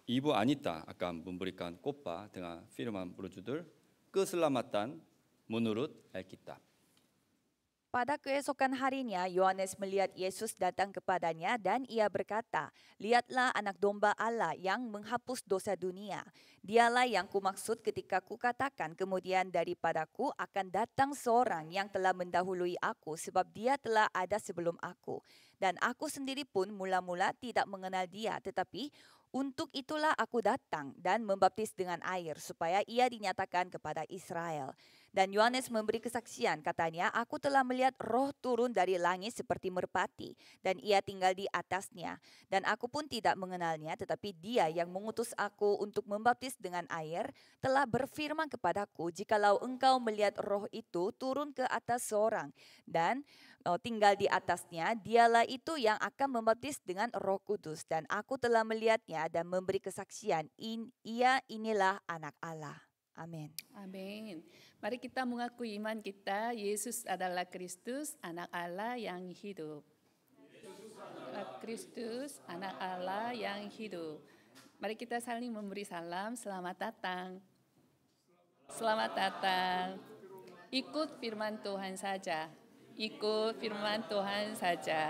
Ibu Anita akan memberikan khotbah dengan firman berjudul Keselamatan menurut Alkitab. Pada keesokan harinya, Yohanes melihat Yesus datang kepadanya dan ia berkata, "Lihatlah anak domba Allah yang menghapus dosa dunia. Dialah yang kumaksud ketika kukatakan kemudian daripadaku akan datang seorang yang telah mendahului aku sebab dia telah ada sebelum aku. Dan aku sendiri pun mula-mula tidak mengenal dia, tetapi untuk itulah aku datang dan membaptis dengan air supaya ia dinyatakan kepada Israel." Dan Yohanes memberi kesaksian, katanya, "Aku telah melihat roh turun dari langit seperti merpati, dan ia tinggal di atasnya. Dan aku pun tidak mengenalnya, tetapi dia yang mengutus aku untuk membaptis dengan air, telah berfirman kepadaku, jikalau engkau melihat roh itu turun ke atas seorang, dan tinggal di atasnya, dialah itu yang akan membaptis dengan Roh Kudus. Dan aku telah melihatnya dan memberi kesaksian, ia inilah anak Allah." Amin. Amin. Mari kita mengakui iman kita, Yesus adalah Kristus, anak Allah yang hidup. Kristus, anak Allah yang hidup. Mari kita saling memberi salam, selamat datang. Selamat datang. Ikut firman Tuhan saja. Ikut firman Tuhan saja.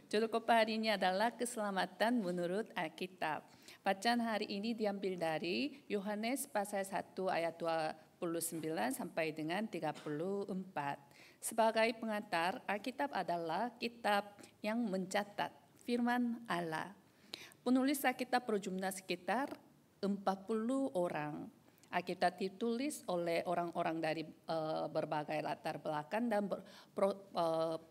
Judul khotbah hari ini adalah keselamatan menurut Alkitab. Bacaan hari ini diambil dari Yohanes pasal 1 ayat 29 sampai dengan 34. Sebagai pengantar, Alkitab adalah kitab yang mencatat firman Allah. Penulis Alkitab berjumlah sekitar 40 orang. Alkitab ditulis oleh orang-orang dari berbagai latar belakang dan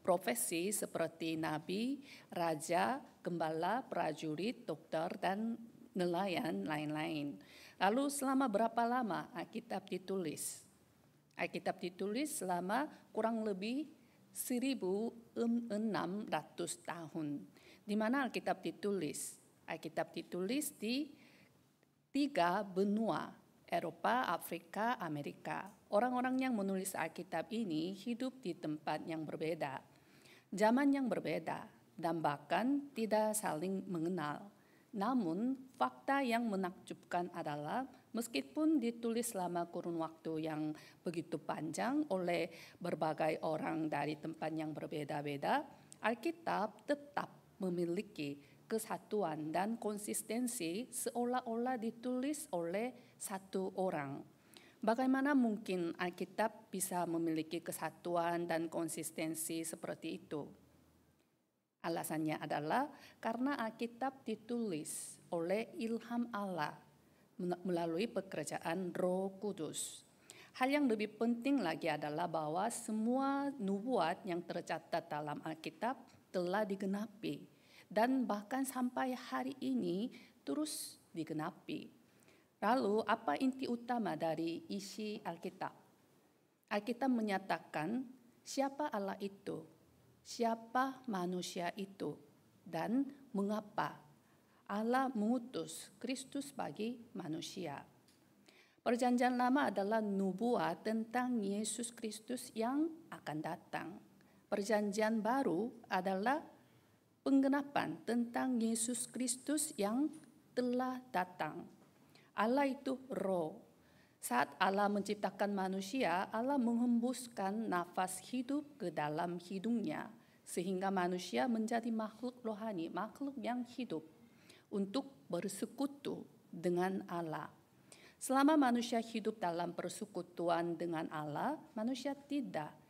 profesi seperti nabi, raja, gembala, prajurit, dokter, dan nelayan lain-lain. Lalu selama berapa lama Alkitab ditulis? Alkitab ditulis selama kurang lebih 1600 tahun. Di mana Alkitab ditulis? Alkitab ditulis di 3 benua, Eropa, Afrika, Amerika. Orang-orang yang menulis Alkitab ini hidup di tempat yang berbeda, zaman yang berbeda, dan bahkan tidak saling mengenal. Namun, fakta yang menakjubkan adalah meskipun ditulis selama kurun waktu yang begitu panjang oleh berbagai orang dari tempat yang berbeda-beda, Alkitab tetap memiliki kesatuan dan konsistensi seolah-olah ditulis oleh satu orang. Bagaimana mungkin Alkitab bisa memiliki kesatuan dan konsistensi seperti itu? Alasannya adalah karena Alkitab ditulis oleh ilham Allah melalui pekerjaan Roh Kudus. Hal yang lebih penting lagi adalah bahwa semua nubuat yang tercatat dalam Alkitab telah digenapi dan bahkan sampai hari ini terus digenapi. Lalu apa inti utama dari isi Alkitab? Alkitab menyatakan siapa Allah itu, siapa manusia itu, dan mengapa Allah mengutus Kristus bagi manusia. Perjanjian Lama adalah nubuat tentang Yesus Kristus yang akan datang. Perjanjian Baru adalah penggenapan tentang Yesus Kristus yang telah datang. Allah itu roh. Saat Allah menciptakan manusia, Allah menghembuskan nafas hidup ke dalam hidungnya, sehingga manusia menjadi makhluk rohani, makhluk yang hidup, untuk bersekutu dengan Allah. Selama manusia hidup dalam persekutuan dengan Allah, manusia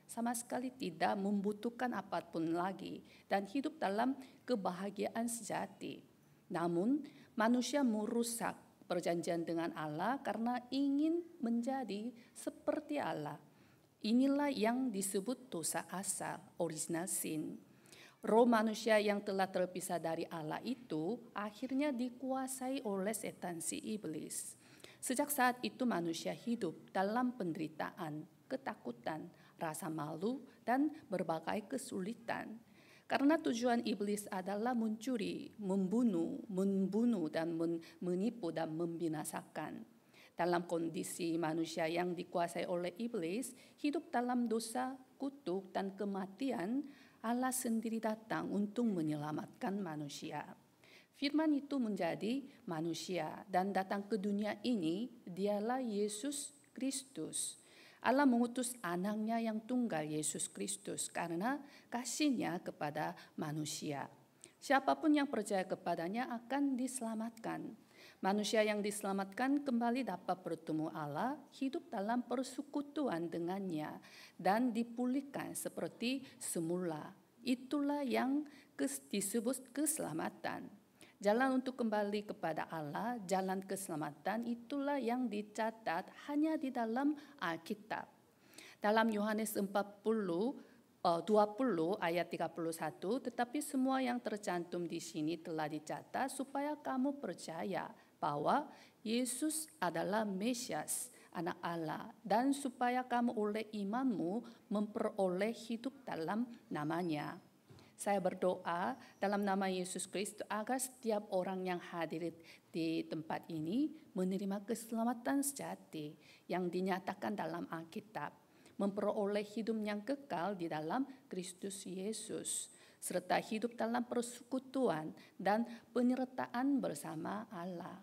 sama sekali tidak membutuhkan apapun lagi dan hidup dalam kebahagiaan sejati. Namun, manusia merusak perjanjian dengan Allah karena ingin menjadi seperti Allah. Inilah yang disebut dosa asal, original sin. Roh manusia yang telah terpisah dari Allah itu akhirnya dikuasai oleh setan si iblis. Sejak saat itu manusia hidup dalam penderitaan, ketakutan, rasa malu, dan berbagai kesulitan. Karena tujuan iblis adalah mencuri, membunuh dan menipu dan membinasakan. Dalam kondisi manusia yang dikuasai oleh iblis, hidup dalam dosa, kutuk, dan kematian, Allah sendiri datang untuk menyelamatkan manusia. Firman itu menjadi manusia dan datang ke dunia ini. Dialah Yesus Kristus. Allah mengutus anaknya yang tunggal, Yesus Kristus, karena kasih-Nya kepada manusia. Siapapun yang percaya kepadanya akan diselamatkan. Manusia yang diselamatkan kembali dapat bertemu Allah, hidup dalam persekutuan dengannya, dan dipulihkan seperti semula. Itulah yang disebut keselamatan. Jalan untuk kembali kepada Allah, jalan keselamatan, itulah yang dicatat hanya di dalam Alkitab. Dalam Yohanes 20 ayat 31, tetapi semua yang tercantum di sini telah dicatat supaya kamu percaya bahwa Yesus adalah Mesias, Anak Allah, dan supaya kamu oleh imanmu memperoleh hidup dalam namanya. Saya berdoa dalam nama Yesus Kristus agar setiap orang yang hadir di tempat ini menerima keselamatan sejati yang dinyatakan dalam Alkitab, memperoleh hidup yang kekal di dalam Kristus Yesus, serta hidup dalam persekutuan dan penyertaan bersama Allah.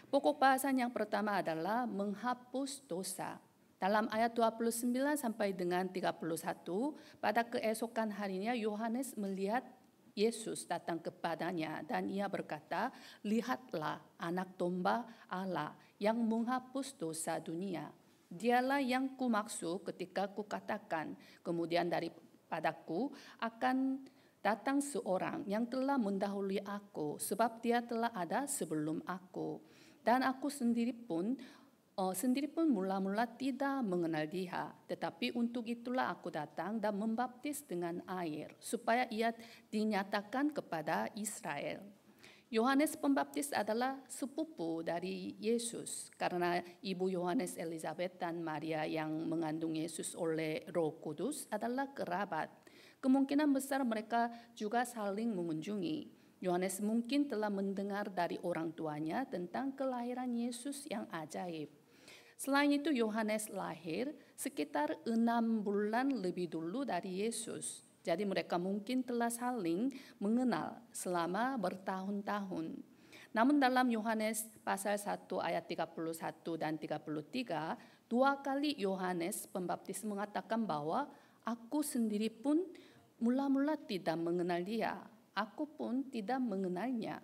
Pokok bahasan yang pertama adalah menghapus dosa. Dalam ayat 29 sampai dengan 31, pada keesokan harinya Yohanes melihat Yesus datang kepadanya dan ia berkata, "Lihatlah anak domba Allah yang menghapus dosa dunia. Dialah yang kumaksud ketika kukatakan, kemudian daripadaku akan datang seorang yang telah mendahului aku, sebab dia telah ada sebelum aku. Dan aku sendiri pun mula-mula tidak mengenal dia, tetapi untuk itulah aku datang dan membaptis dengan air, supaya ia dinyatakan kepada Israel." Yohanes Pembaptis adalah sepupu dari Yesus, karena ibu Yohanes Elizabeth dan Maria yang mengandung Yesus oleh Roh Kudus adalah kerabat. Kemungkinan besar mereka juga saling mengunjungi. Yohanes mungkin telah mendengar dari orang tuanya tentang kelahiran Yesus yang ajaib. Selain itu, Yohanes lahir sekitar 6 bulan lebih dulu dari Yesus. Jadi mereka mungkin telah saling mengenal selama bertahun-tahun. Namun dalam Yohanes pasal 1 ayat 31 dan 33, 2 kali Yohanes Pembaptis mengatakan bahwa aku sendiri pun mula-mula tidak mengenal dia. Aku pun tidak mengenalnya.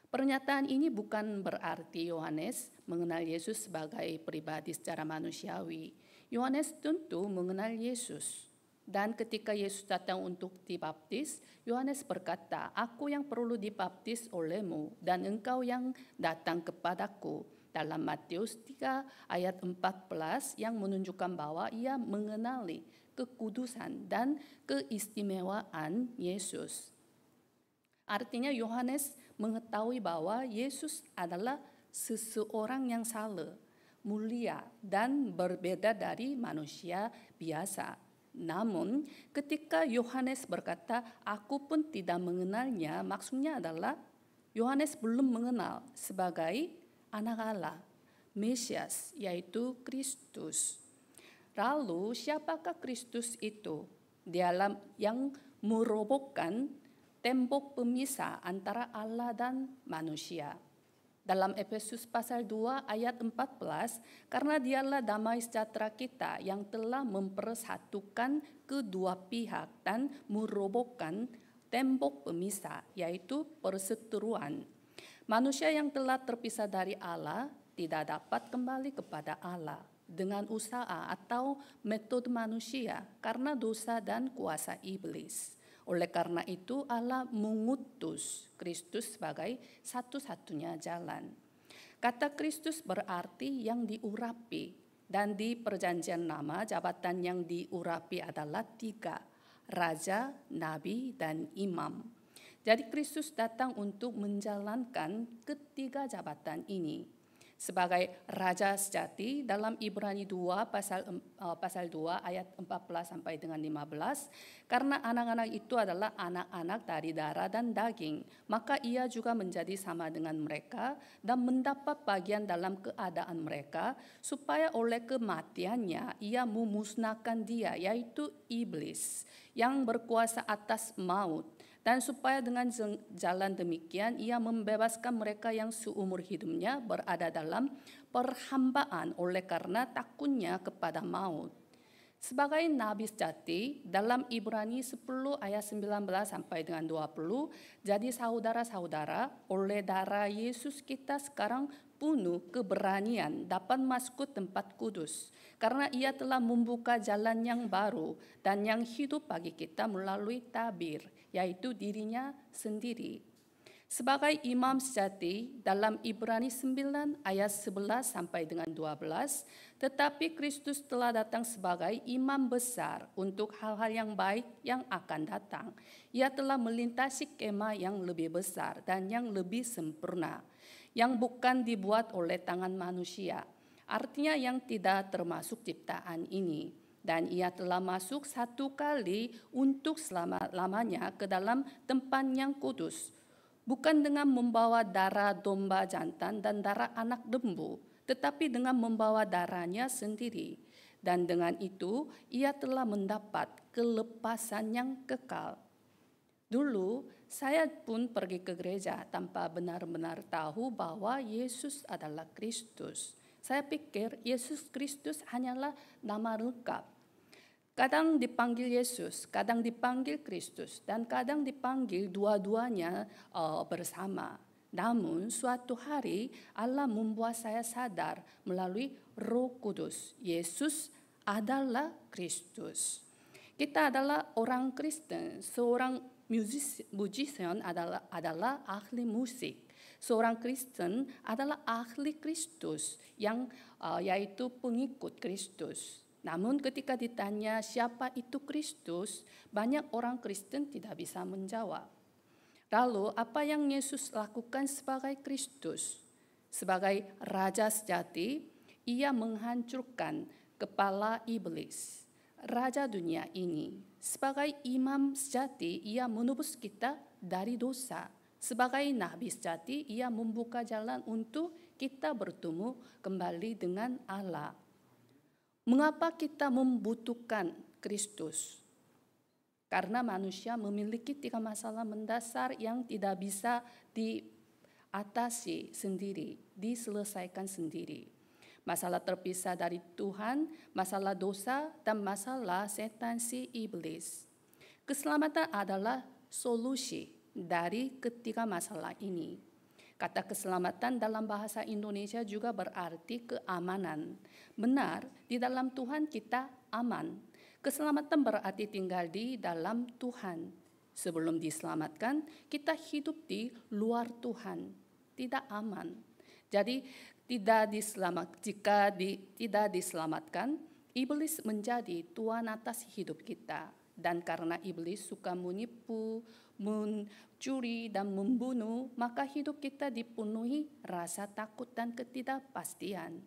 Pernyataan ini bukan berarti Yohanes mengenal Yesus sebagai pribadi secara manusiawi. Yohanes tentu mengenal Yesus. Dan ketika Yesus datang untuk dibaptis, Yohanes berkata, "Aku yang perlu dibaptis olehmu dan engkau yang datang kepadaku." Dalam Matius 3 ayat 14 yang menunjukkan bahwa ia mengenali kekudusan dan keistimewaan Yesus. Artinya Yohanes mengetahui bahwa Yesus adalah seseorang yang saleh, mulia, dan berbeda dari manusia biasa. Namun ketika Yohanes berkata, "Aku pun tidak mengenalnya," maksudnya adalah Yohanes belum mengenal sebagai anak Allah, Mesias, yaitu Kristus. Lalu siapakah Kristus itu? Dialah yang merobohkan tembok pemisah antara Allah dan manusia. Dalam Efesus pasal 2 ayat 14, karena dialah damai sejahtera kita yang telah mempersatukan kedua pihak dan merobohkan tembok pemisah, yaitu perseteruan. Manusia yang telah terpisah dari Allah tidak dapat kembali kepada Allah dengan usaha atau metode manusia karena dosa dan kuasa iblis. Oleh karena itu Allah mengutus Kristus sebagai satu-satunya jalan. Kata Kristus berarti yang diurapi, dan di Perjanjian Lama jabatan yang diurapi adalah 3, Raja, Nabi, dan Imam. Jadi Kristus datang untuk menjalankan ketiga jabatan ini. Sebagai Raja sejati dalam Ibrani 2 pasal 2 ayat 14 sampai dengan 15, karena anak-anak itu adalah anak-anak dari darah dan daging, maka ia juga menjadi sama dengan mereka dan mendapat bagian dalam keadaan mereka, supaya oleh kematiannya ia memusnahkan dia, yaitu iblis, yang berkuasa atas maut, Dan supaya dengan jalan demikian ia membebaskan mereka yang seumur hidupnya berada dalam perhambaan oleh karena takutnya kepada maut. Sebagai nabi sejati, dalam Ibrani 10 ayat 19 sampai dengan 20, jadi saudara-saudara, oleh darah Yesus kita sekarang penuh keberanian dapat masuk ke tempat kudus, karena ia telah membuka jalan yang baru dan yang hidup bagi kita melalui tabir, yaitu dirinya sendiri. Sebagai imam sejati dalam Ibrani 9 ayat 11 sampai dengan 12, tetapi Kristus telah datang sebagai imam besar untuk hal-hal yang baik yang akan datang. Ia telah melintasi kemah yang lebih besar dan yang lebih sempurna, yang bukan dibuat oleh tangan manusia, artinya yang tidak termasuk ciptaan ini. Dan ia telah masuk satu kali untuk selama-lamanya ke dalam tempat yang kudus, bukan dengan membawa darah domba jantan dan darah anak lembu, tetapi dengan membawa darahnya sendiri. Dan dengan itu ia telah mendapat kelepasan yang kekal. Dulu saya pun pergi ke gereja tanpa benar-benar tahu bahwa Yesus adalah Kristus. Saya pikir Yesus Kristus hanyalah nama lengkap. Kadang dipanggil Yesus, kadang dipanggil Kristus, dan kadang dipanggil dua-duanya bersama. Namun suatu hari Allah membuat saya sadar melalui Roh Kudus, Yesus adalah Kristus. Kita adalah orang Kristen, seorang musician adalah ahli musik. Seorang Kristen adalah ahli Kristus, yang yaitu pengikut Kristus. Namun ketika ditanya siapa itu Kristus, banyak orang Kristen tidak bisa menjawab. Lalu apa yang Yesus lakukan sebagai Kristus? Sebagai Raja sejati, ia menghancurkan kepala iblis, raja dunia ini. Sebagai imam sejati, ia menebus kita dari dosa. Sebagai nabi sejati, ia membuka jalan untuk kita bertemu kembali dengan Allah. Mengapa kita membutuhkan Kristus? Karena manusia memiliki 3 masalah mendasar yang tidak bisa diatasi sendiri, diselesaikan sendiri. Masalah terpisah dari Tuhan, masalah dosa, dan masalah setan si iblis. Keselamatan adalah solusi dari ketiga masalah ini. Kata keselamatan dalam bahasa Indonesia juga berarti keamanan. Benar, di dalam Tuhan kita aman. Keselamatan berarti tinggal di dalam Tuhan. Sebelum diselamatkan, kita hidup di luar Tuhan, tidak aman. Jadi jika tidak diselamatkan, iblis menjadi tuan atas hidup kita. Dan karena iblis suka menipu, mencuri, dan membunuh, maka hidup kita dipenuhi rasa takut dan ketidakpastian.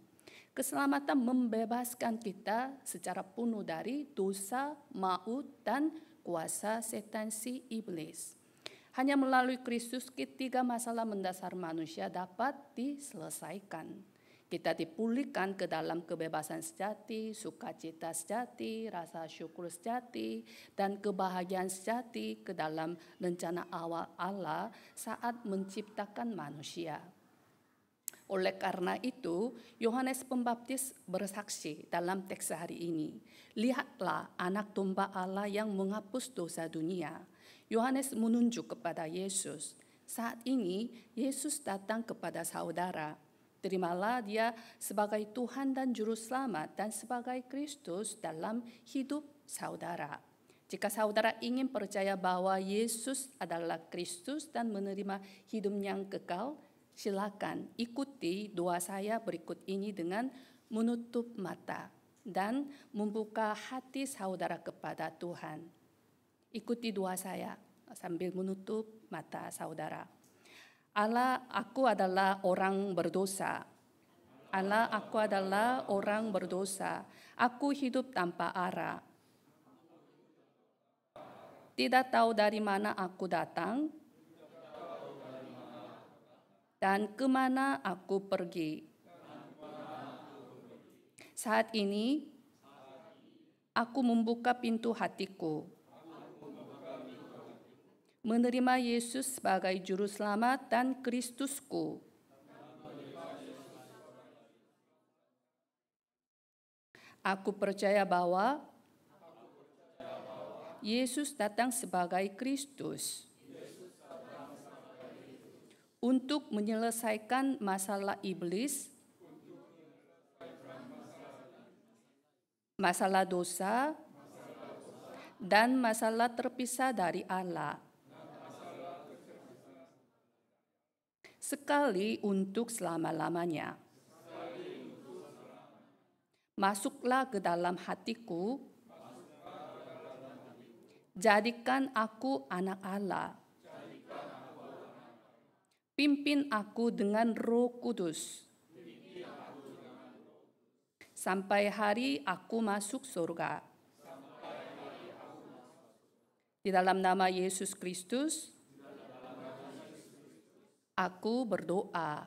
Keselamatan membebaskan kita secara penuh dari dosa, maut, dan kuasa setan si iblis. Hanya melalui Kristus ketiga masalah mendasar manusia dapat diselesaikan. Kita dipulihkan ke dalam kebebasan sejati, sukacita sejati, rasa syukur sejati, dan kebahagiaan sejati ke dalam rencana awal Allah saat menciptakan manusia. Oleh karena itu, Yohanes Pembaptis bersaksi dalam teks hari ini, "Lihatlah anak domba Allah yang menghapus dosa dunia." Yohanes menunjuk kepada Yesus. Saat ini, Yesus datang kepada saudara. Terimalah dia sebagai Tuhan dan Juru Selamat dan sebagai Kristus dalam hidup saudara. Jika saudara ingin percaya bahwa Yesus adalah Kristus dan menerima hidup yang kekal, silakan ikuti doa saya berikut ini dengan menutup mata dan membuka hati saudara kepada Tuhan. Ikuti doa saya sambil menutup mata saudara. Allah, aku adalah orang berdosa. Allah, aku adalah orang berdosa. Aku hidup tanpa arah. Tidak tahu dari mana aku datang dan kemana aku pergi. Saat ini, aku membuka pintu hatiku. menerima Yesus sebagai Juru Selamat dan Kristusku. Aku percaya bahwa Yesus datang sebagai Kristus untuk menyelesaikan masalah iblis, masalah dosa, dan masalah terpisah dari Allah. Sekali untuk selama-lamanya. Masuklah ke dalam hatiku, jadikan aku anak Allah. Pimpin aku dengan Roh Kudus. Sampai hari aku masuk surga. Di dalam nama Yesus Kristus, aku berdoa.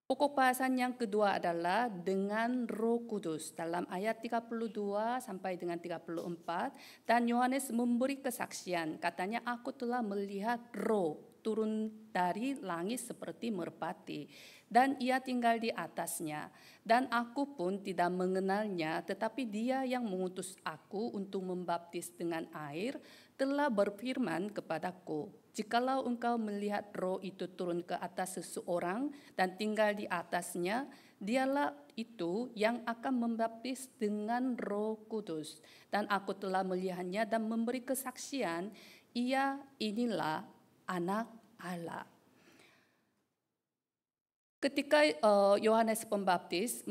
Pokok bahasan yang kedua adalah dengan Roh Kudus dalam ayat 32 sampai dengan 34, dan Yohanes memberi kesaksian, katanya aku telah melihat Roh turun dari langit seperti merpati, dan ia tinggal di atasnya. Dan aku pun tidak mengenalnya, tetapi dia yang mengutus aku untuk membaptis dengan air telah berfirman kepadaku, jikalau engkau melihat Roh itu turun ke atas seseorang dan tinggal di atasnya, dialah itu yang akan membaptis dengan Roh Kudus. Dan aku telah melihatnya dan memberi kesaksian, inilah Anak Allah. Ketika Yohanes Pembaptis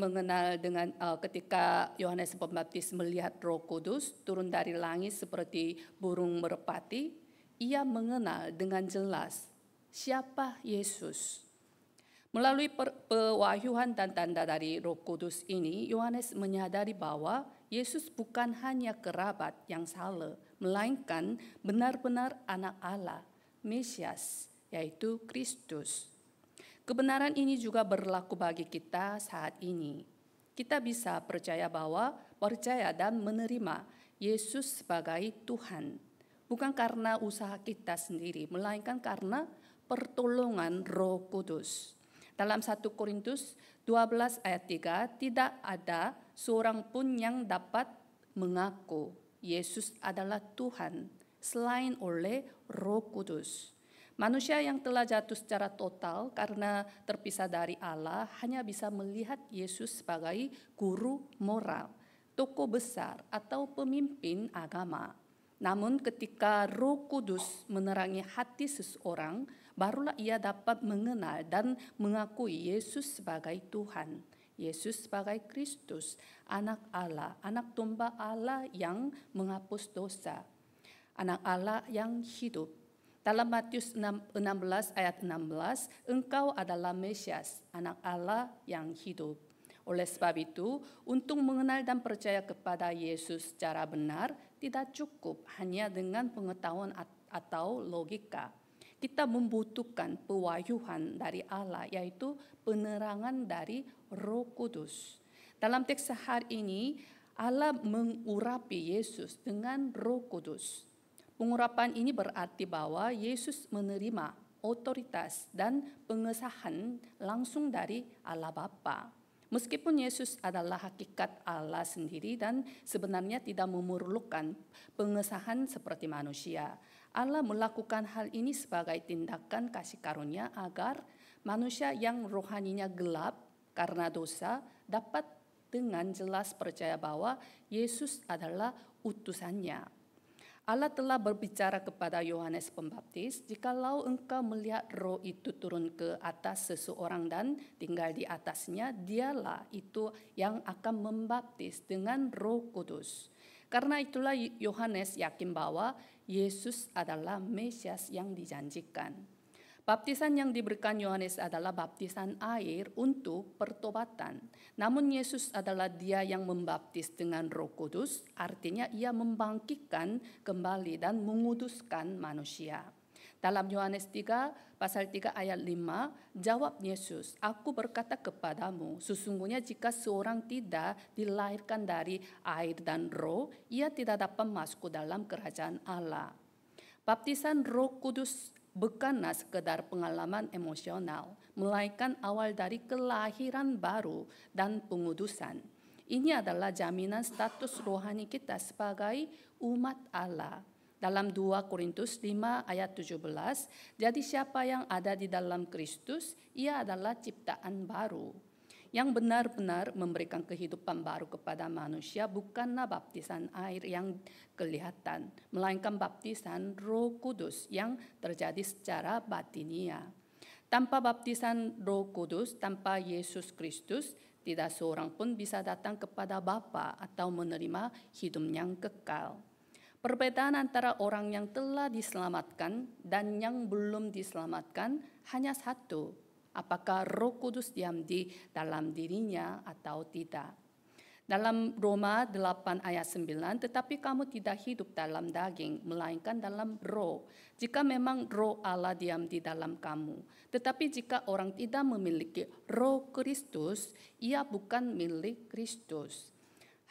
ketika Yohanes Pembaptis melihat Roh Kudus turun dari langit seperti burung merpati, ia mengenal dengan jelas siapa Yesus. Melalui pewahyuan dan tanda dari Roh Kudus ini, Yohanes menyadari bahwa Yesus bukan hanya kerabat yang saleh, melainkan benar-benar anak Allah, Mesias, yaitu Kristus. Kebenaran ini juga berlaku bagi kita saat ini. Kita bisa percaya dan menerima Yesus sebagai Tuhan, bukan karena usaha kita sendiri, melainkan karena pertolongan Roh Kudus. Dalam 1 Korintus 12 ayat 3, tidak ada seorang pun yang dapat mengaku Yesus adalah Tuhan selain oleh Roh Kudus. Manusia yang telah jatuh secara total karena terpisah dari Allah hanya bisa melihat Yesus sebagai guru moral, tokoh besar, atau pemimpin agama. Namun ketika Roh Kudus menerangi hati seseorang, barulah ia dapat mengenal dan mengakui Yesus sebagai Tuhan, Yesus sebagai Kristus, anak Allah, anak domba Allah yang menghapus dosa, anak Allah yang hidup. Dalam Matius 16 ayat 16, engkau adalah Mesias, anak Allah yang hidup. Oleh sebab itu, untuk mengenal dan percaya kepada Yesus secara benar, tidak cukup hanya dengan pengetahuan atau logika. Kita membutuhkan pewahyuan dari Allah, yaitu penerangan dari Roh Kudus. Dalam teks hari ini, Allah mengurapi Yesus dengan Roh Kudus. Pengurapan ini berarti bahwa Yesus menerima otoritas dan pengesahan langsung dari Allah Bapa. Meskipun Yesus adalah hakikat Allah sendiri dan sebenarnya tidak memerlukan pengesahan seperti manusia, Allah melakukan hal ini sebagai tindakan kasih karunia agar manusia yang rohaninya gelap karena dosa dapat dengan jelas percaya bahwa Yesus adalah utusannya. Allah telah berbicara kepada Yohanes Pembaptis, jikalau engkau melihat Roh itu turun ke atas seseorang dan tinggal di atasnya, dialah itu yang akan membaptis dengan Roh Kudus. Karena itulah Yohanes yakin bahwa Yesus adalah Mesias yang dijanjikan. Baptisan yang diberikan Yohanes adalah baptisan air untuk pertobatan. Namun Yesus adalah Dia yang membaptis dengan Roh Kudus, artinya Ia membangkitkan kembali dan menguduskan manusia. Dalam Yohanes 3 pasal 3 ayat 5, jawab Yesus, aku berkata kepadamu, sesungguhnya jika seorang tidak dilahirkan dari air dan roh, ia tidak dapat masuk dalam kerajaan Allah. Baptisan Roh Kudus bukanlah sekedar pengalaman emosional, melainkan awal dari kelahiran baru dan pengudusan. Ini adalah jaminan status rohani kita sebagai umat Allah. Dalam 2 Korintus 5 ayat 17, jadi siapa yang ada di dalam Kristus, ia adalah ciptaan baru. Yang benar-benar memberikan kehidupan baru kepada manusia bukanlah baptisan air yang kelihatan, melainkan baptisan Roh Kudus yang terjadi secara batinia. Tanpa baptisan Roh Kudus, tanpa Yesus Kristus, tidak seorang pun bisa datang kepada Bapa atau menerima hidup yang kekal. Perbedaan antara orang yang telah diselamatkan dan yang belum diselamatkan hanya satu, apakah Roh Kudus diam di dalam dirinya atau tidak. Dalam Roma 8 ayat 9, tetapi kamu tidak hidup dalam daging, melainkan dalam roh. Jika memang roh Allah diam di dalam kamu. Tetapi jika orang tidak memiliki roh Kristus, ia bukan milik Kristus.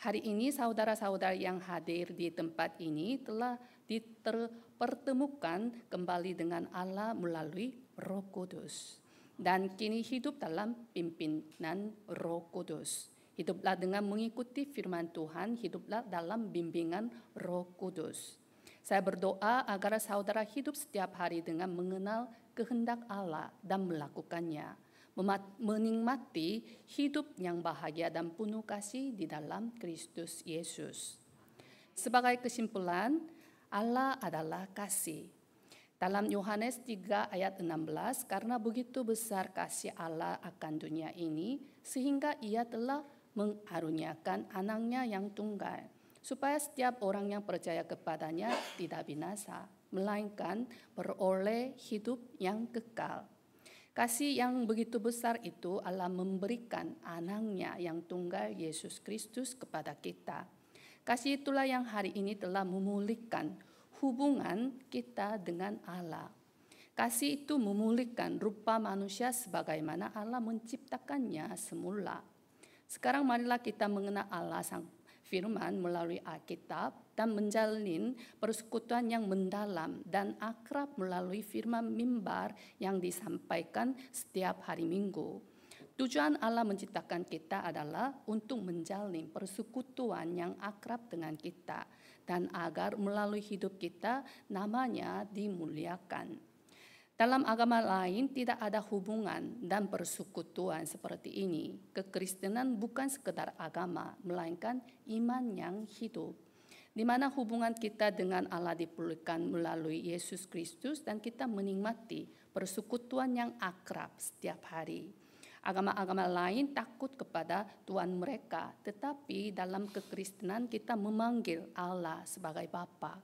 Hari ini saudara-saudara yang hadir di tempat ini telah dipertemukan kembali dengan Allah melalui Roh Kudus. Dan kini hidup dalam pimpinan Roh Kudus. Hiduplah dengan mengikuti firman Tuhan, hiduplah dalam bimbingan Roh Kudus. Saya berdoa agar saudara hidup setiap hari dengan mengenal kehendak Allah dan melakukannya. Menikmati hidup yang bahagia dan penuh kasih di dalam Kristus Yesus. Sebagai kesimpulan, Allah adalah kasih. Dalam Yohanes 3 ayat 16, karena begitu besar kasih Allah akan dunia ini, sehingga ia telah mengaruniakan anaknya yang tunggal, supaya setiap orang yang percaya kepadanya tidak binasa, melainkan beroleh hidup yang kekal. Kasih yang begitu besar itu Allah memberikan anaknya yang tunggal Yesus Kristus kepada kita. Kasih itulah yang hari ini telah memulihkan hubungan kita dengan Allah. Kasih itu memulihkan rupa manusia sebagaimana Allah menciptakannya semula. Sekarang marilah kita mengenal Allah Sang Firman melalui Alkitab dan menjalin persekutuan yang mendalam dan akrab melalui firman mimbar yang disampaikan setiap hari Minggu. Tujuan Allah menciptakan kita adalah untuk menjalin persekutuan yang akrab dengan kita dan agar melalui hidup kita namanya dimuliakan. Dalam agama lain tidak ada hubungan dan persekutuan seperti ini. Kekristenan bukan sekedar agama, melainkan iman yang hidup, di mana hubungan kita dengan Allah dipulihkan melalui Yesus Kristus dan kita menikmati persekutuan yang akrab setiap hari. Agama-agama lain takut kepada Tuhan mereka, tetapi dalam kekristenan kita memanggil Allah sebagai Bapa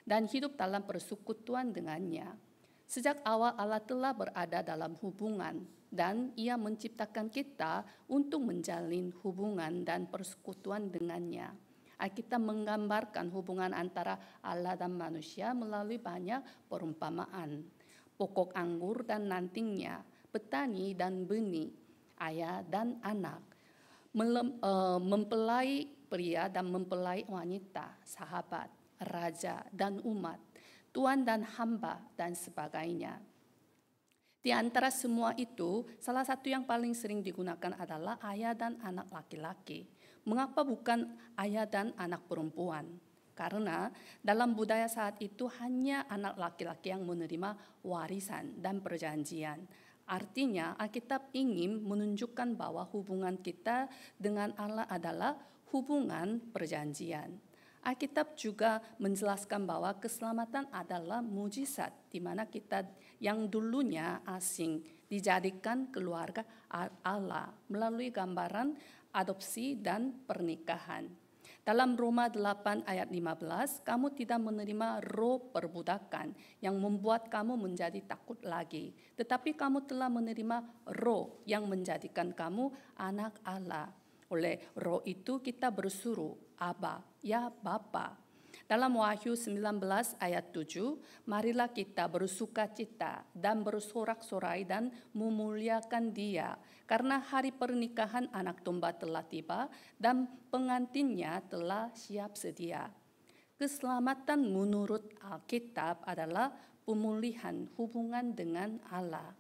dan hidup dalam persekutuan dengannya. Sejak awal Allah telah berada dalam hubungan dan Ia menciptakan kita untuk menjalin hubungan dan persekutuan dengannya. Alkitab menggambarkan hubungan antara Allah dan manusia melalui banyak perumpamaan. Pokok anggur dan nantingnya, petani dan benih, ayah dan anak, mempelai pria dan mempelai wanita, sahabat, raja dan umat, tuan dan hamba, dan sebagainya. Di antara semua itu, salah satu yang paling sering digunakan adalah ayah dan anak laki-laki. Mengapa bukan ayah dan anak perempuan? Karena dalam budaya saat itu hanya anak laki-laki yang menerima warisan dan perjanjian. Artinya, Alkitab ingin menunjukkan bahwa hubungan kita dengan Allah adalah hubungan perjanjian. Alkitab juga menjelaskan bahwa keselamatan adalah mujizat di mana kita yang dulunya asing dijadikan keluarga Allah melalui gambaran adopsi dan pernikahan. Dalam Roma 8 ayat 15, kamu tidak menerima roh perbudakan yang membuat kamu menjadi takut lagi, tetapi kamu telah menerima roh yang menjadikan kamu anak Allah. Oleh roh itu kita berseru, Aba, ya Bapa. Dalam Wahyu 19 ayat 7, marilah kita bersukacita dan bersorak-sorai dan memuliakan Dia, karena hari pernikahan anak domba telah tiba dan pengantinnya telah siap sedia. Keselamatan menurut Alkitab adalah pemulihan hubungan dengan Allah.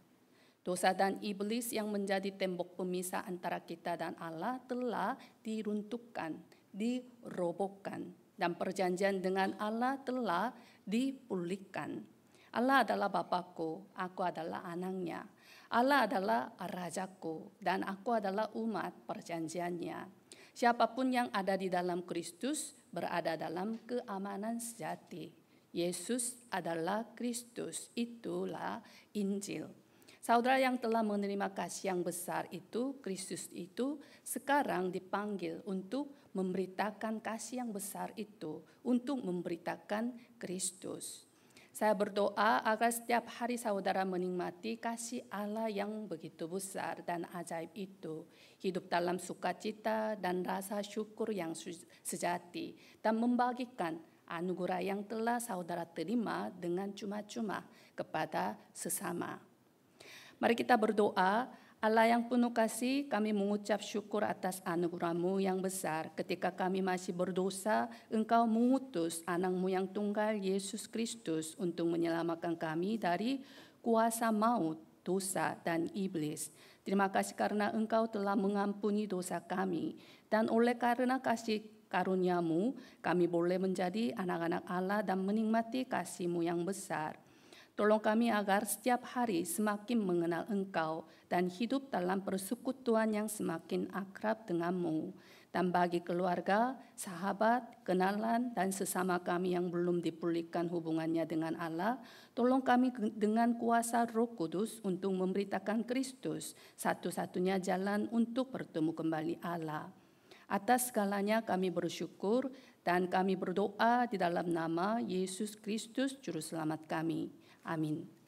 Dosa dan iblis yang menjadi tembok pemisah antara kita dan Allah telah diruntuhkan, dirobohkan, dan perjanjian dengan Allah telah dipulihkan. Allah adalah Bapakku, aku adalah anaknya. Allah adalah rajaku, dan aku adalah umat perjanjiannya. Siapapun yang ada di dalam Kristus berada dalam keamanan sejati. Yesus adalah Kristus, itulah Injil. Saudara yang telah menerima kasih yang besar itu, Kristus itu, sekarang dipanggil untuk memberitakan kasih yang besar itu, untuk memberitakan Kristus. Saya berdoa agar setiap hari saudara menikmati kasih Allah yang begitu besar dan ajaib itu, hidup dalam sukacita dan rasa syukur yang sejati, dan membagikan anugerah yang telah saudara terima dengan cuma-cuma kepada sesama. Mari kita berdoa. Allah yang penuh kasih, kami mengucap syukur atas anugerah-Mu yang besar. Ketika kami masih berdosa, Engkau mengutus anak-Mu yang tunggal, Yesus Kristus, untuk menyelamatkan kami dari kuasa maut, dosa, dan iblis. Terima kasih karena Engkau telah mengampuni dosa kami. Dan oleh karena kasih karunia-Mu, kami boleh menjadi anak-anak Allah dan menikmati kasih-Mu yang besar. Tolong kami agar setiap hari semakin mengenal Engkau dan hidup dalam persekutuan yang semakin akrab denganmu. Dan bagi keluarga, sahabat, kenalan, dan sesama kami yang belum dipulihkan hubungannya dengan Allah, tolong kami dengan kuasa Roh Kudus untuk memberitakan Kristus, satu-satunya jalan untuk bertemu kembali Allah. Atas segalanya kami bersyukur dan kami berdoa di dalam nama Yesus Kristus, Juru Selamat kami. Amin.